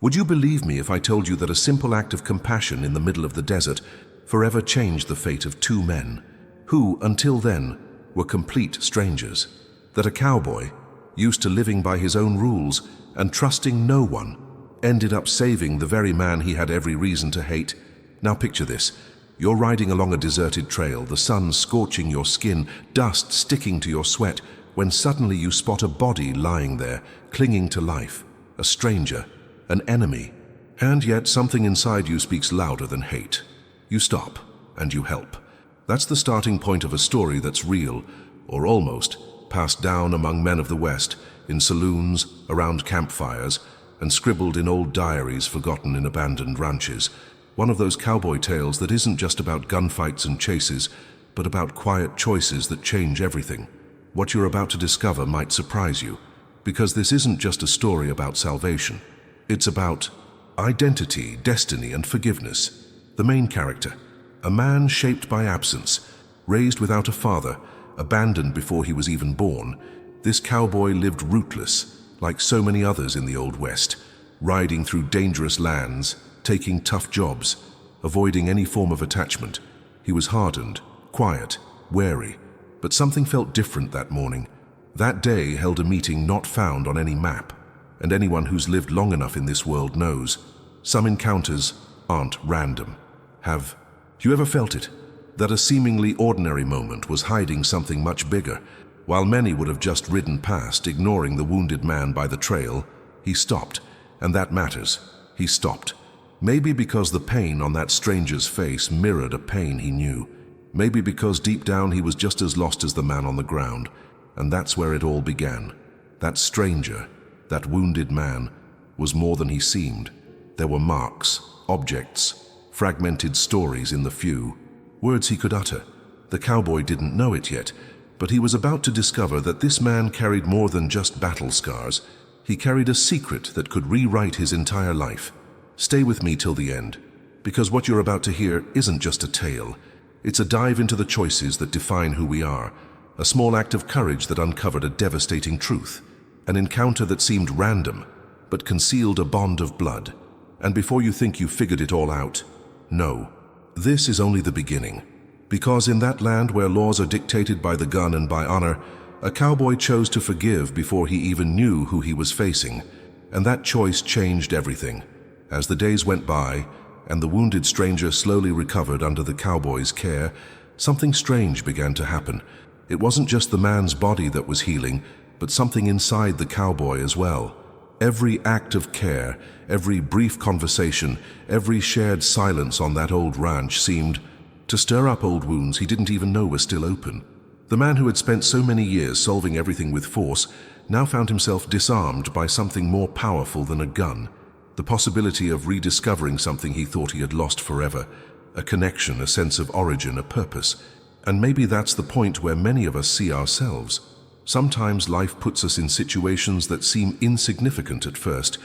Would you believe me if I told you that a simple act of compassion in the middle of the desert forever changed the fate of two men who, until then, were complete strangers? That a cowboy, used to living by his own rules and trusting no one, ended up saving the very man he had every reason to hate? Now picture this. You're riding along a deserted trail, the sun scorching your skin, dust sticking to your sweat, when suddenly you spot a body lying there, clinging to life. A stranger, an enemy. And yet something inside you speaks louder than hate. You stop, and you help. That's the starting point of a story that's real, or almost, passed down among men of the West, in saloons, around campfires, and scribbled in old diaries forgotten in abandoned ranches. One of those cowboy tales that isn't just about gunfights and chases, but about quiet choices that change everything. What you're about to discover might surprise you, because this isn't just a story about salvation. It's about identity, destiny, and forgiveness. The main character, a man shaped by absence, raised without a father, abandoned before he was even born. This cowboy lived rootless, like so many others in the Old West, riding through dangerous lands, taking tough jobs, avoiding any form of attachment. He was hardened, quiet, wary, but something felt different that morning. That day held a meeting not found on any map, and anyone who's lived long enough in this world knows. Some encounters aren't random. Have you ever felt it? That a seemingly ordinary moment was hiding something much bigger. While many would have just ridden past, ignoring the wounded man by the trail, he stopped, and that matters. He stopped. Maybe because the pain on that stranger's face mirrored a pain he knew. Maybe because deep down he was just as lost as the man on the ground. And that's where it all began. That stranger, that wounded man, was more than he seemed. There were marks, objects, fragmented stories in the few words he could utter. The cowboy didn't know it yet, but he was about to discover that this man carried more than just battle scars. He carried a secret that could rewrite his entire life. Stay with me till the end, because what you're about to hear isn't just a tale. It's a dive into the choices that define who we are, a small act of courage that uncovered a devastating truth, an encounter that seemed random, but concealed a bond of blood. And before you think you've figured it all out, no, this is only the beginning. Because in that land where laws are dictated by the gun and by honor, a cowboy chose to forgive before he even knew who he was facing, and that choice changed everything. As the days went by, and the wounded stranger slowly recovered under the cowboy's care, something strange began to happen. It wasn't just the man's body that was healing, but something inside the cowboy as well. Every act of care, every brief conversation, every shared silence on that old ranch seemed to stir up old wounds he didn't even know were still open. The man who had spent so many years solving everything with force now found himself disarmed by something more powerful than a gun. The possibility of rediscovering something he thought he had lost forever, a connection, a sense of origin, a purpose. And maybe that's the point where many of us see ourselves. Sometimes life puts us in situations that seem insignificant at first,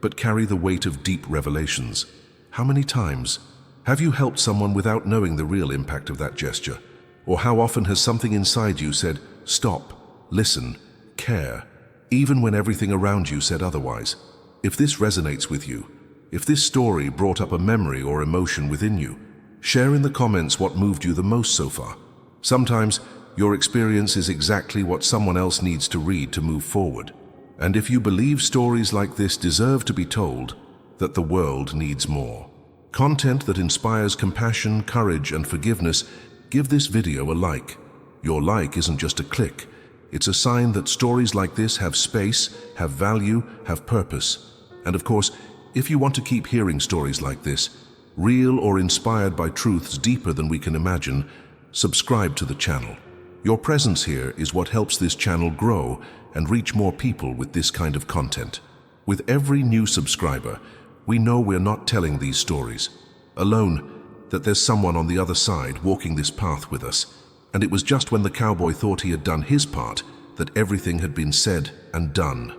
but carry the weight of deep revelations. How many times have you helped someone without knowing the real impact of that gesture? Or how often has something inside you said, stop, listen, care, even when everything around you said otherwise? If this resonates with you, if this story brought up a memory or emotion within you, share in the comments what moved you the most so far. Sometimes your experience is exactly what someone else needs to read to move forward. And if you believe stories like this deserve to be told, that the world needs more content that inspires compassion, courage, and forgiveness, give this video a like. Your like isn't just a click. It's a sign that stories like this have space, have value, have purpose. And of course, if you want to keep hearing stories like this, real or inspired by truths deeper than we can imagine, subscribe to the channel. Your presence here is what helps this channel grow and reach more people with this kind of content. With every new subscriber, we know we're not telling these stories alone, that there's someone on the other side walking this path with us. And it was just when the cowboy thought he had done his part that everything had been said and done,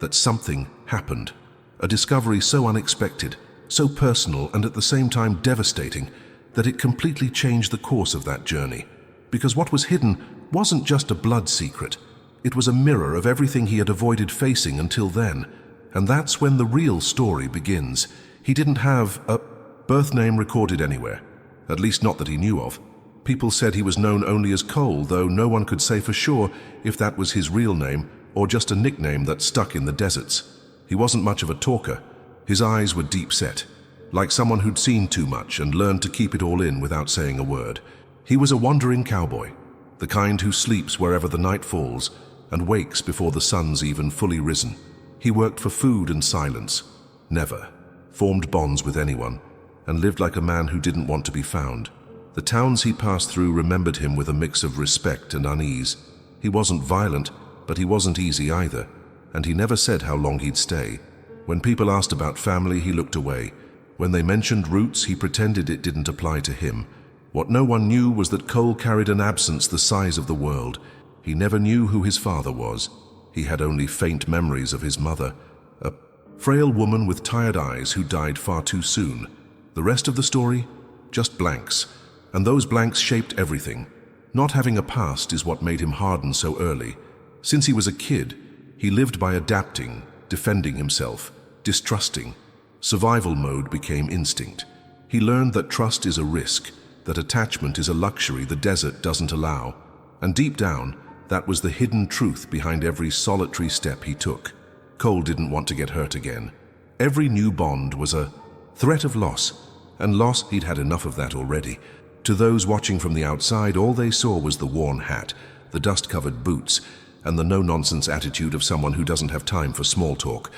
that something happened. A discovery so unexpected, so personal, and at the same time devastating, that it completely changed the course of that journey. Because what was hidden wasn't just a blood secret. It was a mirror of everything he had avoided facing until then. And that's when the real story begins. He didn't have a birth name recorded anywhere, at least not that he knew of. People said he was known only as Cole, though no one could say for sure if that was his real name or just a nickname that stuck in the deserts. He wasn't much of a talker. His eyes were deep set, like someone who'd seen too much and learned to keep it all in without saying a word. He was a wandering cowboy, the kind who sleeps wherever the night falls and wakes before the sun's even fully risen. He worked for food and silence, never formed bonds with anyone, and lived like a man who didn't want to be found. The towns he passed through remembered him with a mix of respect and unease. He wasn't violent, but he wasn't easy either, and he never said how long he'd stay. When people asked about family, he looked away. When they mentioned roots, he pretended it didn't apply to him. What no one knew was that Cole carried an absence the size of the world. He never knew who his father was. He had only faint memories of his mother, a frail woman with tired eyes who died far too soon. The rest of the story? Just blanks. And those blanks shaped everything. Not having a past is what made him harden so early. Since he was a kid, he lived by adapting, defending himself, distrusting. Survival mode became instinct. He learned that trust is a risk, that attachment is a luxury the desert doesn't allow. And deep down, that was the hidden truth behind every solitary step he took. Cole didn't want to get hurt again. Every new bond was a threat of loss, and loss he'd had enough of that already. To those watching from the outside, all they saw was the worn hat, the dust-covered boots, and the no-nonsense attitude of someone who doesn't have time for small talk.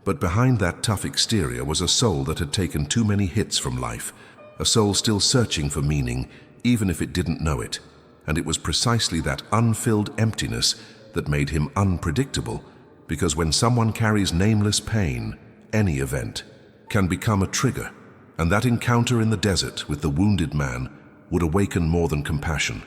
But behind that tough exterior was a soul that had taken too many hits from life, a soul still searching for meaning, even if it didn't know it. And it was precisely that unfilled emptiness that made him unpredictable, because when someone carries nameless pain, any event can become a trigger, and that encounter in the desert with the wounded man would awaken more than compassion.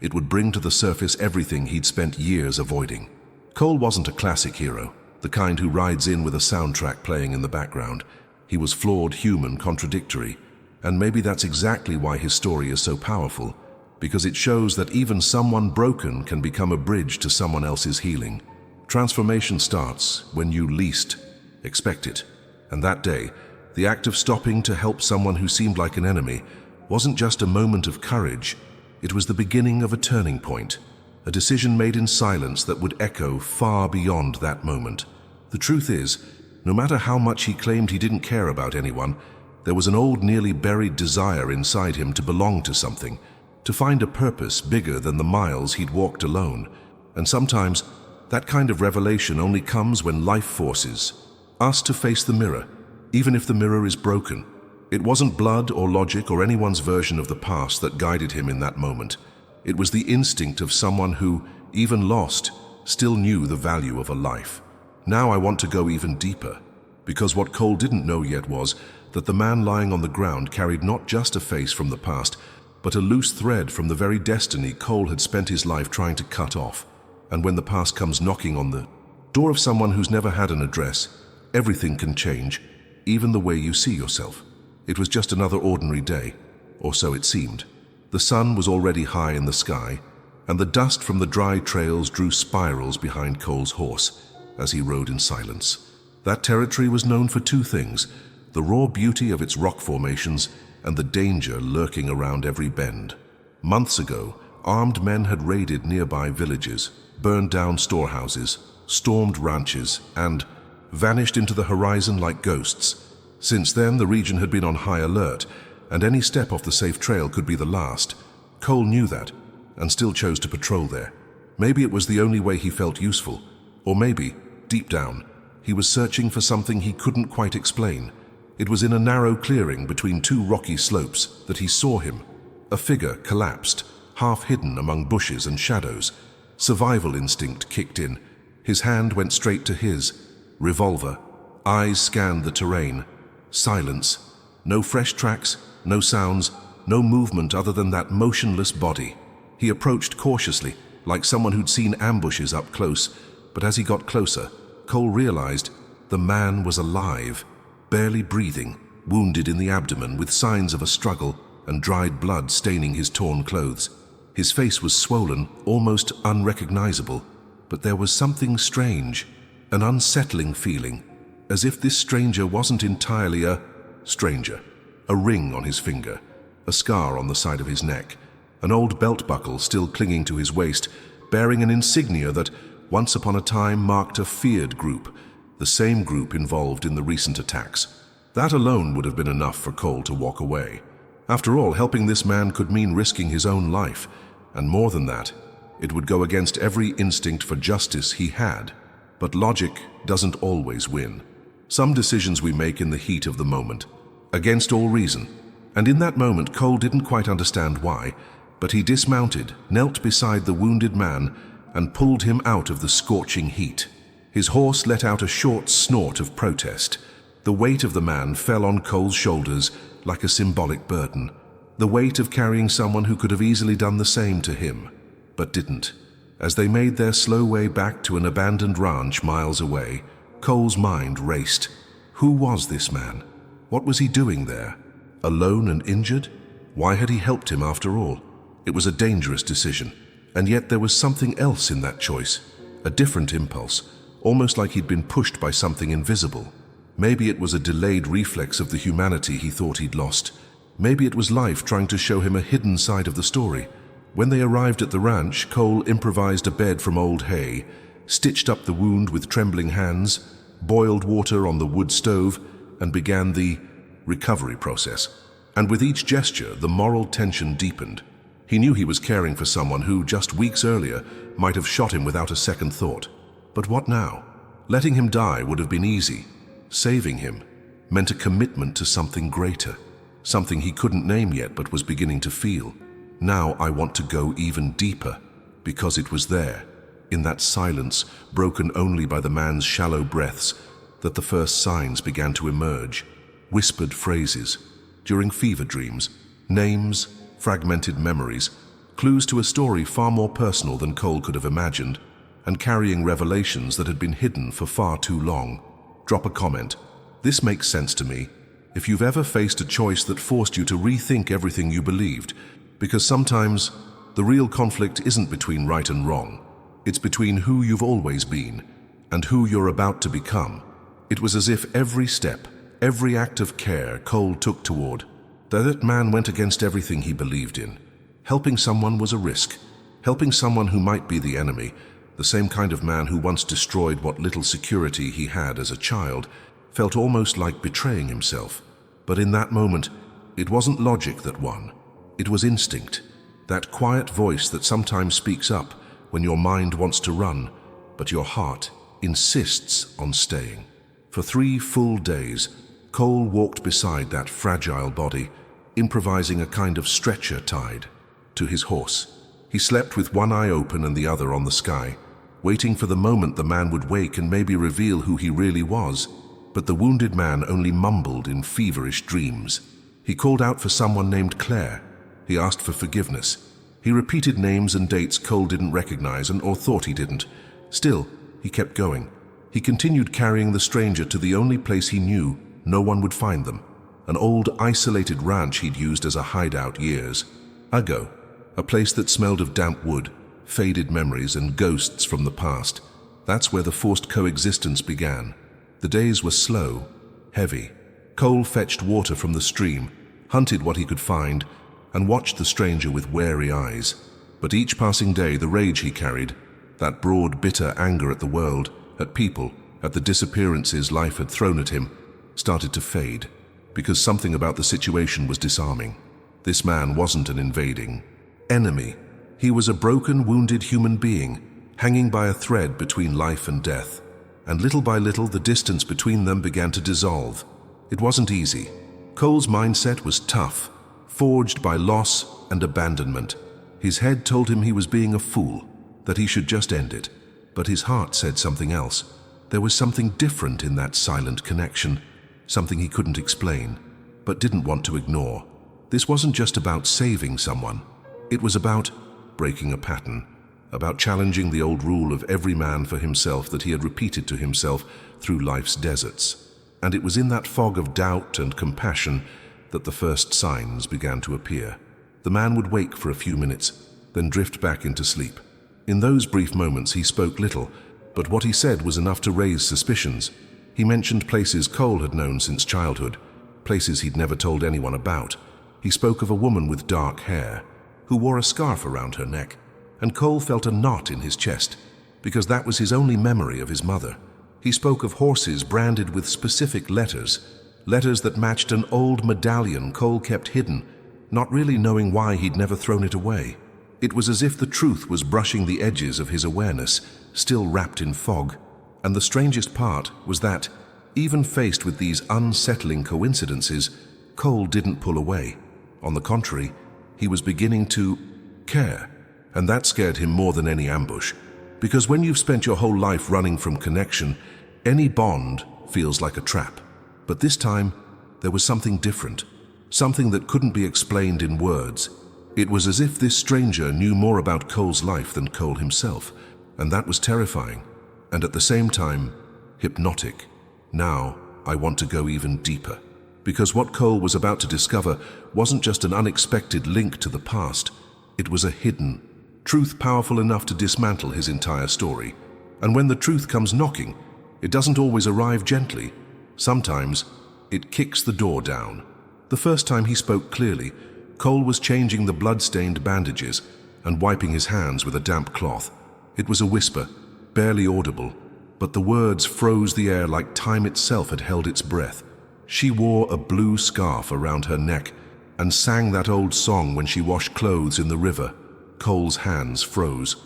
It would bring to the surface everything he'd spent years avoiding. Cole wasn't a classic hero, the kind who rides in with a soundtrack playing in the background. He was flawed, human, contradictory, and maybe that's exactly why his story is so powerful, because it shows that even someone broken can become a bridge to someone else's healing. Transformation starts when you least expect it. And that day, the act of stopping to help someone who seemed like an enemy wasn't just a moment of courage, it was the beginning of a turning point, a decision made in silence that would echo far beyond that moment. The truth is, no matter how much he claimed he didn't care about anyone, there was an old, nearly buried desire inside him to belong to something, to find a purpose bigger than the miles he'd walked alone. And sometimes, that kind of revelation only comes when life forces us to face the mirror, even if the mirror is broken. It wasn't blood or logic or anyone's version of the past that guided him in that moment. It was the instinct of someone who, even lost, still knew the value of a life. Now I want to go even deeper, because what Cole didn't know yet was that the man lying on the ground carried not just a face from the past, but a loose thread from the very destiny Cole had spent his life trying to cut off. And when the past comes knocking on the door of someone who's never had an address, everything can change, even the way you see yourself. It was just another ordinary day, or so it seemed. The sun was already high in the sky, and the dust from the dry trails drew spirals behind Cole's horse as he rode in silence. That territory was known for two things: the raw beauty of its rock formations and the danger lurking around every bend. Months ago, armed men had raided nearby villages, burned down storehouses, stormed ranches, and vanished into the horizon like ghosts. Since then, the region had been on high alert, and any step off the safe trail could be the last. Cole knew that, and still chose to patrol there. Maybe it was the only way he felt useful, or maybe, deep down, he was searching for something he couldn't quite explain. It was in a narrow clearing between two rocky slopes that he saw him. A figure collapsed, half hidden among bushes and shadows. Survival instinct kicked in. His hand went straight to his revolver. Eyes scanned the terrain. Silence. No fresh tracks, no sounds, no movement other than that motionless body. He approached cautiously, like someone who'd seen ambushes up close, but as he got closer, Cole realized the man was alive, barely breathing, wounded in the abdomen with signs of a struggle and dried blood staining his torn clothes. His face was swollen, almost unrecognizable, but there was something strange, an unsettling feeling. as if this stranger wasn't entirely a stranger. A ring on his finger, a scar on the side of his neck, an old belt buckle still clinging to his waist, bearing an insignia that, once upon a time, marked a feared group, the same group involved in the recent attacks. That alone would have been enough for Cole to walk away. After all, helping this man could mean risking his own life, and more than that, it would go against every instinct for justice he had. But logic doesn't always win. Some decisions we make in the heat of the moment, against all reason. And in that moment, Cole didn't quite understand why, but he dismounted, knelt beside the wounded man, and pulled him out of the scorching heat. His horse let out a short snort of protest. The weight of the man fell on Cole's shoulders like a symbolic burden, the weight of carrying someone who could have easily done the same to him, but didn't. As they made their slow way back to an abandoned ranch miles away, Cole's mind raced. Who was this man? What was he doing there? Alone and injured? Why had he helped him after all? It was a dangerous decision, and yet there was something else in that choice, a different impulse, almost like he'd been pushed by something invisible. Maybe it was a delayed reflex of the humanity he thought he'd lost. Maybe it was life trying to show him a hidden side of the story. When they arrived at the ranch, Cole improvised a bed from old hay, stitched up the wound with trembling hands, boiled water on the wood stove, and began the recovery process. And with each gesture, the moral tension deepened. He knew he was caring for someone who, just weeks earlier, might have shot him without a second thought. But what now? Letting him die would have been easy. Saving him meant a commitment to something greater, something he couldn't name yet but was beginning to feel. Now I want to go even deeper, because it was there, in that silence, broken only by the man's shallow breaths, that the first signs began to emerge. Whispered phrases, during fever dreams, names, fragmented memories, clues to a story far more personal than Cole could have imagined, and carrying revelations that had been hidden for far too long. Drop a comment. This makes sense to me. If you've ever faced a choice that forced you to rethink everything you believed, because sometimes the real conflict isn't between right and wrong. It's between who you've always been and who you're about to become. It was as if every step, every act of care Cole took toward that man went against everything he believed in. Helping someone was a risk. Helping someone who might be the enemy, the same kind of man who once destroyed what little security he had as a child, felt almost like betraying himself. But in that moment, it wasn't logic that won. It was instinct, that quiet voice that sometimes speaks up when your mind wants to run, but your heart insists on staying. For 3 full days, Cole walked beside that fragile body, improvising a kind of stretcher tied to his horse. He slept with one eye open and the other on the sky, waiting for the moment the man would wake and maybe reveal who he really was. But the wounded man only mumbled in feverish dreams. He called out for someone named Claire. He asked for forgiveness. He repeated names and dates Cole didn't recognize or thought he didn't. Still, he kept going. He continued carrying the stranger to the only place he knew no one would find them, an old isolated ranch he'd used as a hideout years ago, a place that smelled of damp wood, faded memories, and ghosts from the past. That's where the forced coexistence began. The days were slow, heavy. Cole fetched water from the stream, hunted what he could find, and watched the stranger with wary eyes. But each passing day, the rage he carried, that broad, bitter anger at the world, at people, at the disappearances life had thrown at him, started to fade, because something about the situation was disarming. This man wasn't an invading enemy. He was a broken, wounded human being, hanging by a thread between life and death. And little by little, the distance between them began to dissolve. It wasn't easy. Cole's mindset was tough, forged by loss and abandonment. His head told him he was being a fool, that he should just end it. But his heart said something else. There was something different in that silent connection, something he couldn't explain, but didn't want to ignore. This wasn't just about saving someone. It was about breaking a pattern, about challenging the old rule of every man for himself that he had repeated to himself through life's deserts. And it was in that fog of doubt and compassion that the first signs began to appear. The man would wake for a few minutes, then drift back into sleep. In those brief moments he spoke little, but what he said was enough to raise suspicions. He mentioned places Cole had known since childhood, places he'd never told anyone about. He spoke of a woman with dark hair, who wore a scarf around her neck, and Cole felt a knot in his chest, because that was his only memory of his mother. He spoke of horses branded with specific letters, letters that matched an old medallion Cole kept hidden, not really knowing why he'd never thrown it away. It was as if the truth was brushing the edges of his awareness, still wrapped in fog. And the strangest part was that, even faced with these unsettling coincidences, Cole didn't pull away. On the contrary, he was beginning to care. And that scared him more than any ambush. Because when you've spent your whole life running from connection, any bond feels like a trap. But this time, there was something different. Something that couldn't be explained in words. It was as if this stranger knew more about Cole's life than Cole himself. And that was terrifying. And at the same time, hypnotic. Now, I want to go even deeper. Because what Cole was about to discover wasn't just an unexpected link to the past. It was a hidden truth powerful enough to dismantle his entire story. And when the truth comes knocking, it doesn't always arrive gently. Sometimes, it kicks the door down. The first time he spoke clearly, Cole was changing the blood-stained bandages and wiping his hands with a damp cloth. It was a whisper, barely audible, but the words froze the air like time itself had held its breath. She wore a blue scarf around her neck and sang that old song when she washed clothes in the river. Cole's hands froze.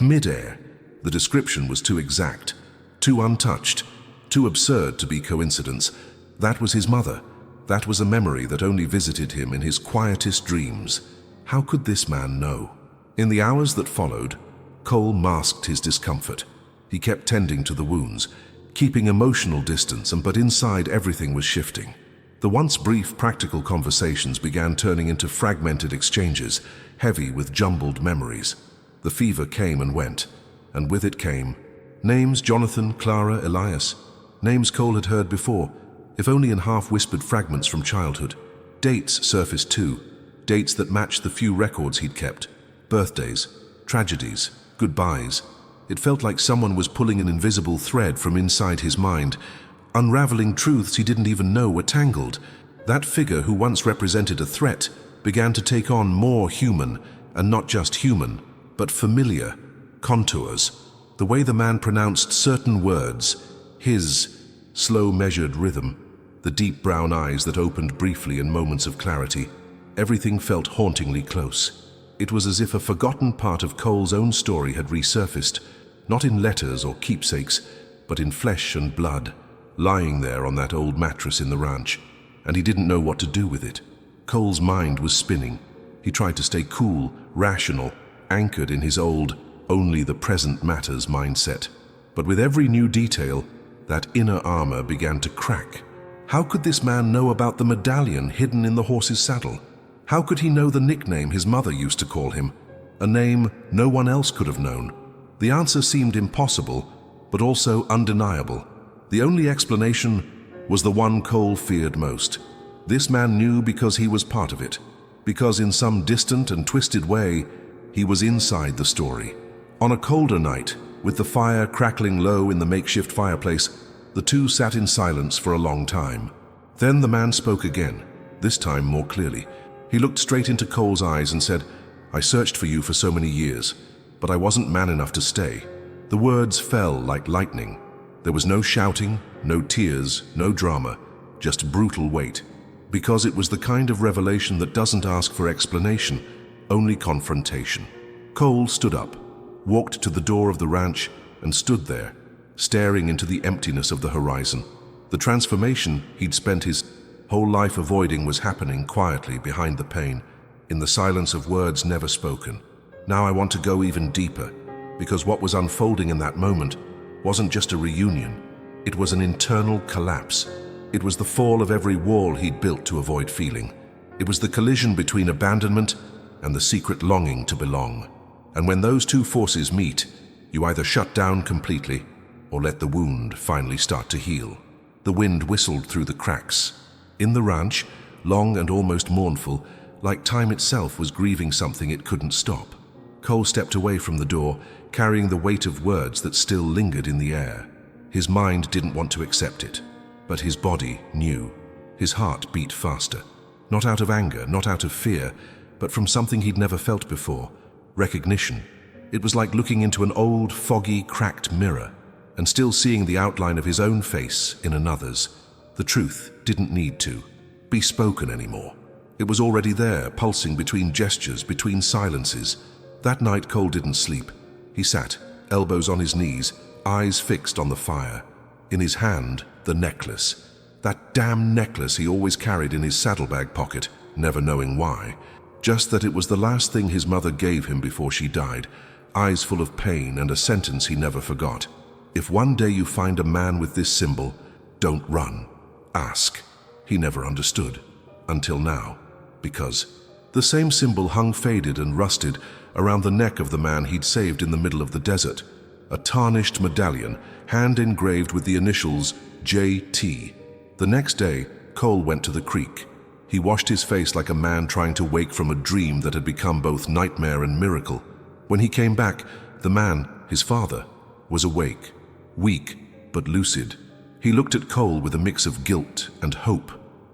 Mid-air. The description was too exact, too untouched, too absurd to be coincidence. That was his mother. That was a memory that only visited him in his quietest dreams. How could this man know? In the hours that followed, Cole masked his discomfort. He kept tending to the wounds, keeping emotional distance, but inside everything was shifting. The once brief practical conversations began turning into fragmented exchanges, heavy with jumbled memories. The fever came and went, and with it came names: Jonathan, Clara, Elias. Names Cole had heard before, if only in half-whispered fragments from childhood. Dates surfaced too, dates that matched the few records he'd kept. Birthdays, tragedies, goodbyes. It felt like someone was pulling an invisible thread from inside his mind, unraveling truths he didn't even know were tangled. That figure who once represented a threat began to take on more human, and not just human, but familiar, contours. The way the man pronounced certain words, his slow measured rhythm, the deep brown eyes that opened briefly in moments of clarity, everything felt hauntingly close. It was as if a forgotten part of Cole's own story had resurfaced, not in letters or keepsakes, but in flesh and blood, lying there on that old mattress in the ranch, and he didn't know what to do with it. Cole's mind was spinning. He tried to stay cool, rational, anchored in his old, only the present matters mindset. But with every new detail, that inner armor began to crack. How could this man know about the medallion hidden in the horse's saddle? How could he know the nickname his mother used to call him, a name no one else could have known? The answer seemed impossible, but also undeniable. The only explanation was the one Cole feared most. This man knew because he was part of it, because in some distant and twisted way, he was inside the story. On a colder night, with the fire crackling low in the makeshift fireplace, the two sat in silence for a long time. Then the man spoke again, this time more clearly. He looked straight into Cole's eyes and said, "I searched for you for so many years, but I wasn't man enough to stay." The words fell like lightning. There was no shouting, no tears, no drama, just brutal weight. Because it was the kind of revelation that doesn't ask for explanation, only confrontation. Cole stood up, walked to the door of the ranch, and stood there, staring into the emptiness of the horizon. The transformation he'd spent his whole life avoiding was happening quietly behind the pain, in the silence of words never spoken. Now I want to go even deeper, because what was unfolding in that moment wasn't just a reunion. It was an internal collapse. It was the fall of every wall he'd built to avoid feeling. It was the collision between abandonment and the secret longing to belong. And when those two forces meet, you either shut down completely or let the wound finally start to heal. The wind whistled through the cracks. In the ranch, long and almost mournful, like time itself was grieving something it couldn't stop. Cole stepped away from the door, carrying the weight of words that still lingered in the air. His mind didn't want to accept it, but his body knew. His heart beat faster, not out of anger, not out of fear, but from something he'd never felt before, recognition. It was like looking into an old, foggy, cracked mirror and still seeing the outline of his own face in another's. The truth didn't need to be spoken anymore. It was already there, pulsing between gestures, between silences. That night, Cole didn't sleep. He sat, elbows on his knees, eyes fixed on the fire. In his hand, the necklace. That damn necklace he always carried in his saddlebag pocket, never knowing why. Just that it was the last thing his mother gave him before she died, eyes full of pain and a sentence he never forgot. If one day you find a man with this symbol, don't run. Ask. He never understood. Until now. Because the same symbol hung faded and rusted around the neck of the man he'd saved in the middle of the desert. A tarnished medallion, hand engraved with the initials J.T. The next day, Cole went to the creek. He washed his face like a man trying to wake from a dream that had become both nightmare and miracle. When he came back, the man, his father, was awake, weak but lucid. He looked at Cole with a mix of guilt and hope,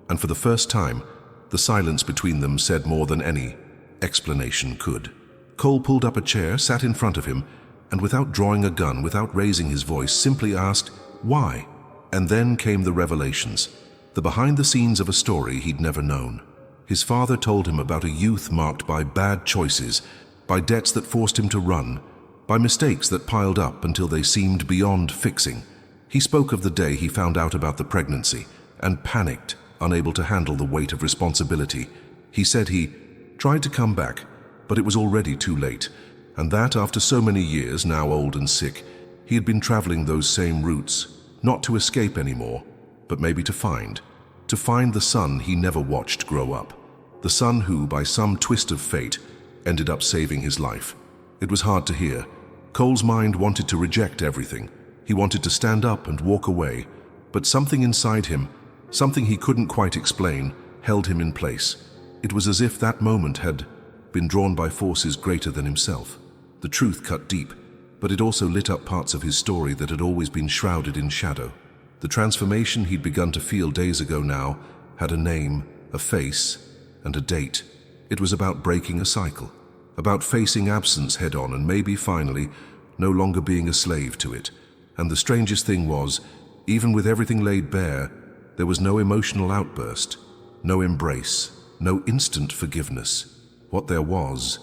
and for the first time, the silence between them said more than any explanation could. Cole pulled up a chair, sat in front of him, and without drawing a gun, without raising his voice, simply asked, "Why?" And then came the revelations, the behind the scenes of a story he'd never known. His father told him about a youth marked by bad choices, by debts that forced him to run, by mistakes that piled up until they seemed beyond fixing. He spoke of the day he found out about the pregnancy and panicked, unable to handle the weight of responsibility. He said he tried to come back, but it was already too late, and that after so many years, now old and sick, he had been traveling those same routes, not to escape anymore, but maybe to find the son he never watched grow up, the son who, by some twist of fate, ended up saving his life. It was hard to hear. Cole's mind wanted to reject everything. He wanted to stand up and walk away, but something inside him, something he couldn't quite explain, held him in place. It was as if that moment had been drawn by forces greater than himself. The truth cut deep, but it also lit up parts of his story that had always been shrouded in shadow. The transformation he'd begun to feel days ago now had a name, a face, and a date. It was about breaking a cycle, about facing absence head-on and maybe finally no longer being a slave to it. And the strangest thing was, even with everything laid bare, there was no emotional outburst, no embrace, no instant forgiveness. What there was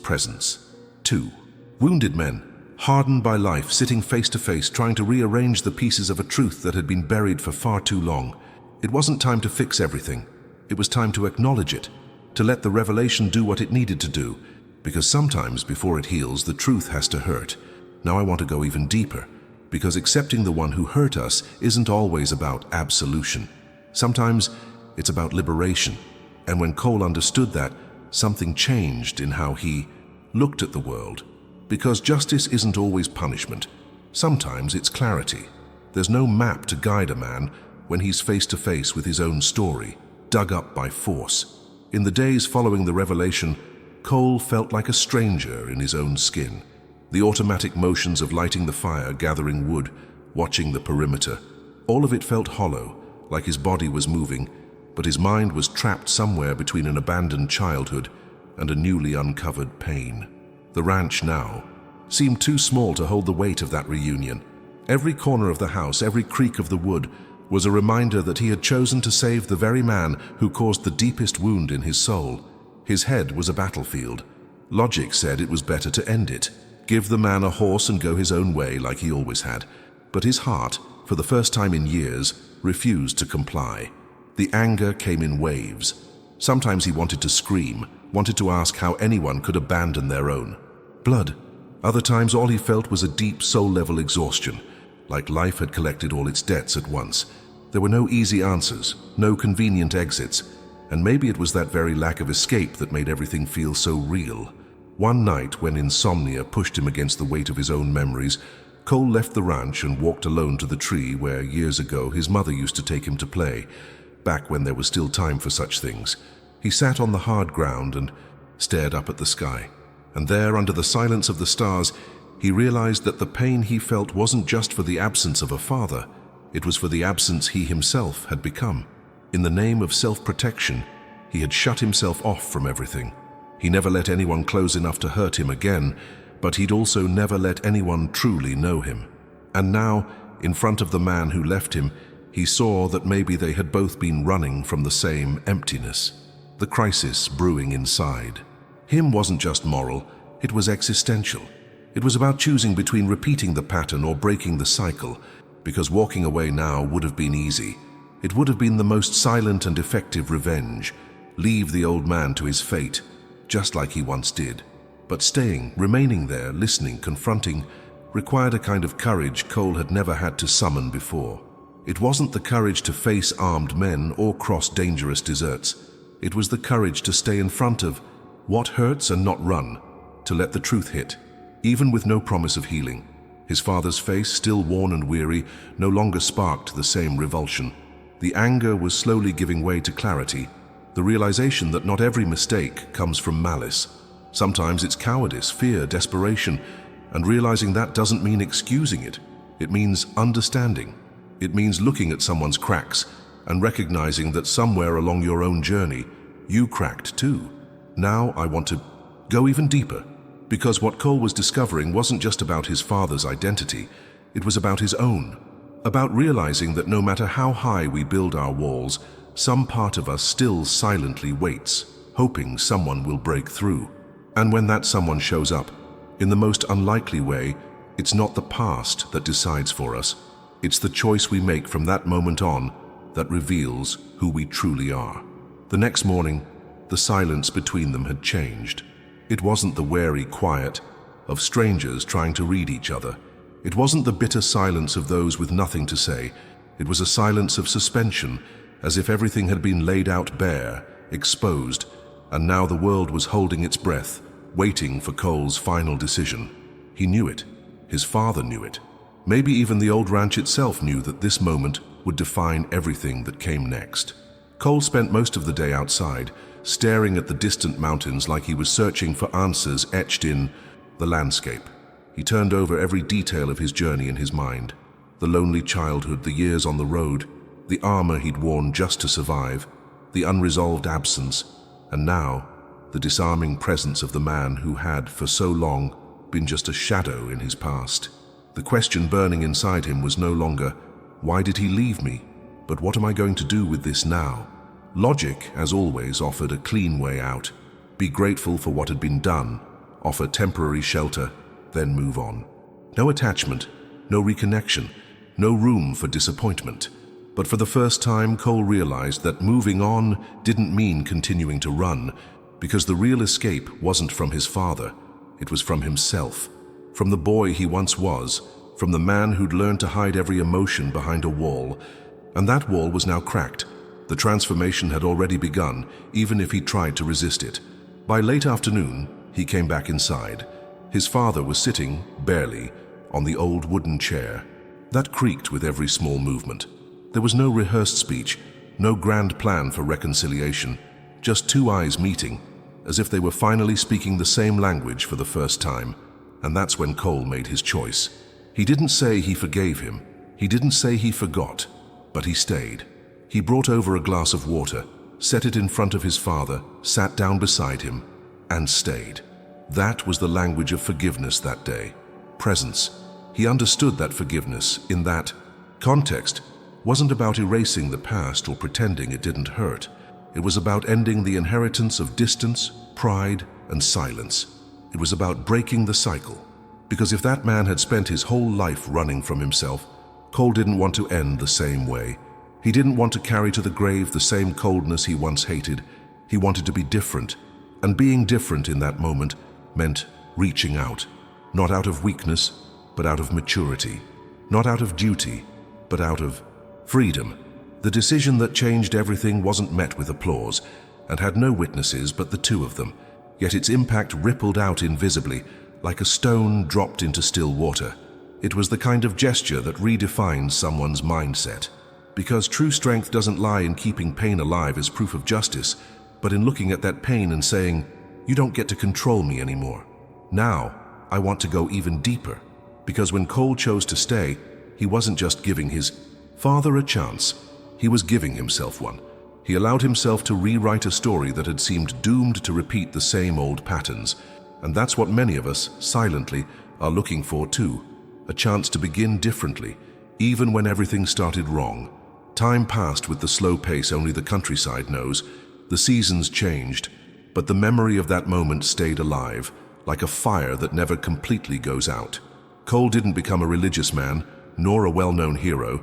presence. 2. Wounded men, hardened by life, sitting face to face, trying to rearrange the pieces of a truth that had been buried for far too long. It wasn't time to fix everything. It was time to acknowledge it, to let the revelation do what it needed to do, because sometimes before it heals, the truth has to hurt. Now I want to go even deeper, because accepting the one who hurt us isn't always about absolution. Sometimes it's about liberation. And when Cole understood that, something changed in how he looked at the world. Because justice isn't always punishment. Sometimes it's clarity. There's no map to guide a man when he's face to face with his own story, dug up by force. In the days following the revelation, Cole felt like a stranger in his own skin. The automatic motions of lighting the fire, gathering wood, watching the perimeter, all of it felt hollow, like his body was moving, but his mind was trapped somewhere between an abandoned childhood and a newly uncovered pain. The ranch now seemed too small to hold the weight of that reunion. Every corner of the house, every creak of the wood, was a reminder that he had chosen to save the very man who caused the deepest wound in his soul. His head was a battlefield. Logic said it was better to end it, give the man a horse and go his own way like he always had. But his heart, for the first time in years, refused to comply. The anger came in waves. Sometimes he wanted to scream, wanted to ask how anyone could abandon their own blood. Other times all he felt was a deep soul-level exhaustion, like life had collected all its debts at once. There were no easy answers, no convenient exits, and maybe it was that very lack of escape that made everything feel so real. One night, when insomnia pushed him against the weight of his own memories, Cole left the ranch and walked alone to the tree where years ago his mother used to take him to play, back when there was still time for such things. He sat on the hard ground and stared up at the sky. And there, under the silence of the stars, he realized that the pain he felt wasn't just for the absence of a father, it was for the absence he himself had become. In the name of self-protection, he had shut himself off from everything. He never let anyone close enough to hurt him again, but he'd also never let anyone truly know him. And now, in front of the man who left him, he saw that maybe they had both been running from the same emptiness, the crisis brewing inside. Him wasn't just moral, it was existential. It was about choosing between repeating the pattern or breaking the cycle, because walking away now would have been easy. It would have been the most silent and effective revenge. Leave the old man to his fate, just like he once did. But staying, remaining there, listening, confronting, required a kind of courage Cole had never had to summon before. It wasn't the courage to face armed men or cross dangerous deserts. It was the courage to stay in front of what hurts and not run, to let the truth hit, even with no promise of healing. His father's face, still worn and weary, no longer sparked the same revulsion. The anger was slowly giving way to clarity, the realization that not every mistake comes from malice. Sometimes it's cowardice, fear, desperation, and realizing that doesn't mean excusing it. It means understanding. It means looking at someone's cracks and recognizing that somewhere along your own journey, you cracked too. Now I want to go even deeper, because what Cole was discovering wasn't just about his father's identity, it was about his own. About realizing that no matter how high we build our walls, some part of us still silently waits, hoping someone will break through. And when that someone shows up, in the most unlikely way, it's not the past that decides for us. It's the choice we make from that moment on that reveals who we truly are. The next morning, the silence between them had changed. It wasn't the wary quiet of strangers trying to read each other. It wasn't the bitter silence of those with nothing to say. It was a silence of suspension, as if everything had been laid out bare, exposed, and now the world was holding its breath, waiting for Cole's final decision. He knew it. His father knew it. Maybe even the old ranch itself knew that this moment would define everything that came next. Cole spent most of the day outside, staring at the distant mountains like he was searching for answers etched in the landscape. He turned over every detail of his journey in his mind. The lonely childhood, the years on the road, the armor he'd worn just to survive, the unresolved absence, and now, the disarming presence of the man who had, for so long, been just a shadow in his past. The question burning inside him was no longer, why did he leave me? But what am I going to do with this now? Logic, as always, offered a clean way out. Be grateful for what had been done, offer temporary shelter, then move on. No attachment, no reconnection, no room for disappointment. But for the first time, Cole realized that moving on didn't mean continuing to run, because the real escape wasn't from his father, it was from himself, from the boy he once was, from the man who'd learned to hide every emotion behind a wall. And that wall was now cracked. The transformation had already begun, even if he tried to resist it. By late afternoon, he came back inside. His father was sitting, barely, on the old wooden chair. That creaked with every small movement. There was no rehearsed speech, no grand plan for reconciliation, just two eyes meeting, as if they were finally speaking the same language for the first time. And that's when Cole made his choice. He didn't say he forgave him. He didn't say he forgot, but he stayed. He brought over a glass of water, set it in front of his father, sat down beside him, and stayed. That was the language of forgiveness that day. Presence. He understood that forgiveness in that context wasn't about erasing the past or pretending it didn't hurt. It was about ending the inheritance of distance, pride, and silence. It was about breaking the cycle. Because if that man had spent his whole life running from himself, Cole didn't want to end the same way. He didn't want to carry to the grave the same coldness he once hated. He wanted to be different. And being different in that moment meant reaching out. Not out of weakness, but out of maturity. Not out of duty, but out of freedom. The decision that changed everything wasn't met with applause and had no witnesses but the two of them. Yet its impact rippled out invisibly, like a stone dropped into still water. It was the kind of gesture that redefines someone's mindset. Because true strength doesn't lie in keeping pain alive as proof of justice, but in looking at that pain and saying, you don't get to control me anymore. Now, I want to go even deeper, because when Cole chose to stay, he wasn't just giving his father a chance, he was giving himself one. He allowed himself to rewrite a story that had seemed doomed to repeat the same old patterns. And that's what many of us, silently, are looking for too. A chance to begin differently, even when everything started wrong. Time passed with the slow pace only the countryside knows. The seasons changed, but the memory of that moment stayed alive, like a fire that never completely goes out. Cole didn't become a religious man, nor a well-known hero,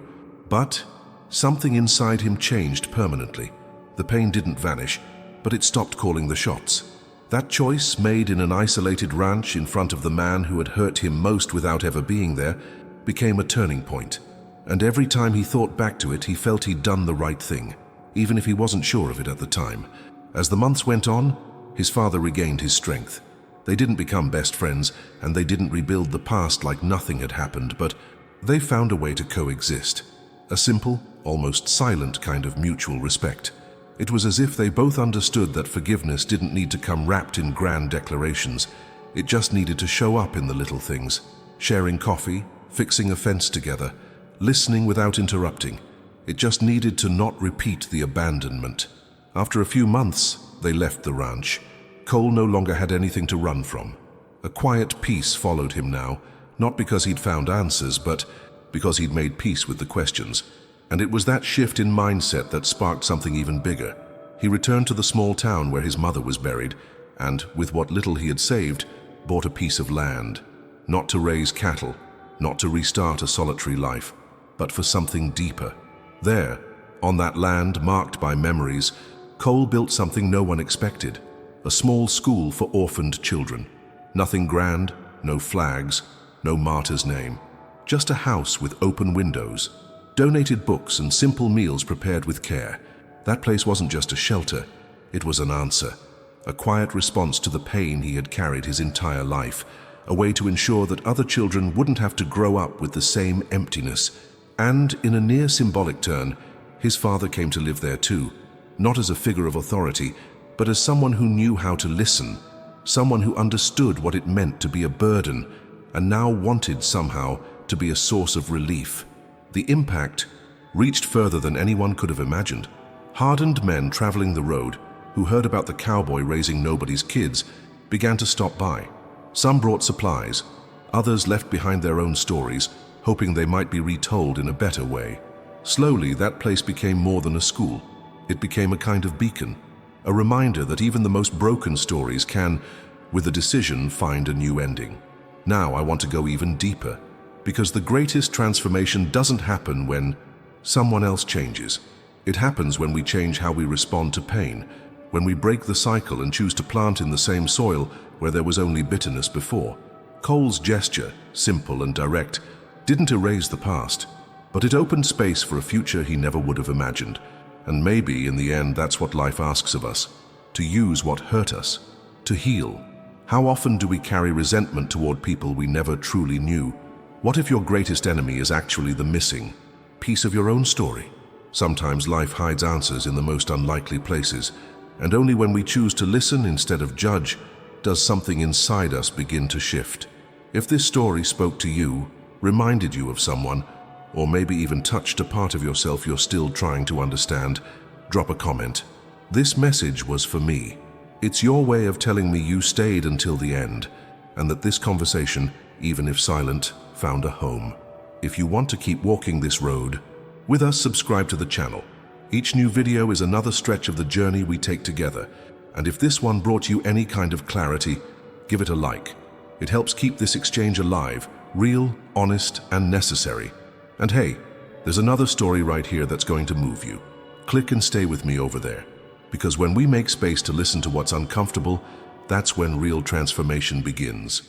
but something inside him changed permanently. The pain didn't vanish, but it stopped calling the shots. That choice, made in an isolated ranch in front of the man who had hurt him most without ever being there, became a turning point. And every time he thought back to it, he felt he'd done the right thing, even if he wasn't sure of it at the time. As the months went on, his father regained his strength. They didn't become best friends, and they didn't rebuild the past like nothing had happened, but they found a way to coexist. A simple, almost silent kind of mutual respect. It was as if they both understood that forgiveness didn't need to come wrapped in grand declarations. It just needed to show up in the little things. Sharing coffee, fixing a fence together, listening without interrupting. It just needed to not repeat the abandonment. After a few months, they left the ranch. Cole no longer had anything to run from. A quiet peace followed him now, not because he'd found answers, but because he'd made peace with the questions. And it was that shift in mindset that sparked something even bigger. He returned to the small town where his mother was buried, and, with what little he had saved, bought a piece of land. Not to raise cattle, not to restart a solitary life, but for something deeper. There, on that land marked by memories, Cole built something no one expected. A small school for orphaned children. Nothing grand, no flags, no martyr's name. Just a house with open windows, donated books and simple meals prepared with care. That place wasn't just a shelter, it was an answer. A quiet response to the pain he had carried his entire life. A way to ensure that other children wouldn't have to grow up with the same emptiness. And, in a near symbolic turn, his father came to live there too. Not as a figure of authority, but as someone who knew how to listen, someone who understood what it meant to be a burden, and now wanted somehow to be a source of relief. The impact reached further than anyone could have imagined. Hardened men traveling the road, who heard about the cowboy raising nobody's kids, began to stop by. Some brought supplies, others left behind their own stories, hoping they might be retold in a better way. Slowly, that place became more than a school. It became a kind of beacon. A reminder that even the most broken stories can, with a decision, find a new ending. Now I want to go even deeper, because the greatest transformation doesn't happen when someone else changes. It happens when we change how we respond to pain, when we break the cycle and choose to plant in the same soil where there was only bitterness before. Cole's gesture, simple and direct, didn't erase the past, but it opened space for a future he never would have imagined. And maybe, in the end, that's what life asks of us, to use what hurt us, to heal. How often do we carry resentment toward people we never truly knew? What if your greatest enemy is actually the missing piece of your own story? Sometimes life hides answers in the most unlikely places, and only when we choose to listen instead of judge does something inside us begin to shift. If this story spoke to you, reminded you of someone, or maybe even touched a part of yourself you're still trying to understand, drop a comment. This message was for me. It's your way of telling me you stayed until the end, and that this conversation, even if silent, found a home. If you want to keep walking this road with us, subscribe to the channel. Each new video is another stretch of the journey we take together, and if this one brought you any kind of clarity, give it a like. It helps keep this exchange alive, real, honest, and necessary. And hey, there's another story right here that's going to move you. Click and stay with me over there. Because when we make space to listen to what's uncomfortable, that's when real transformation begins.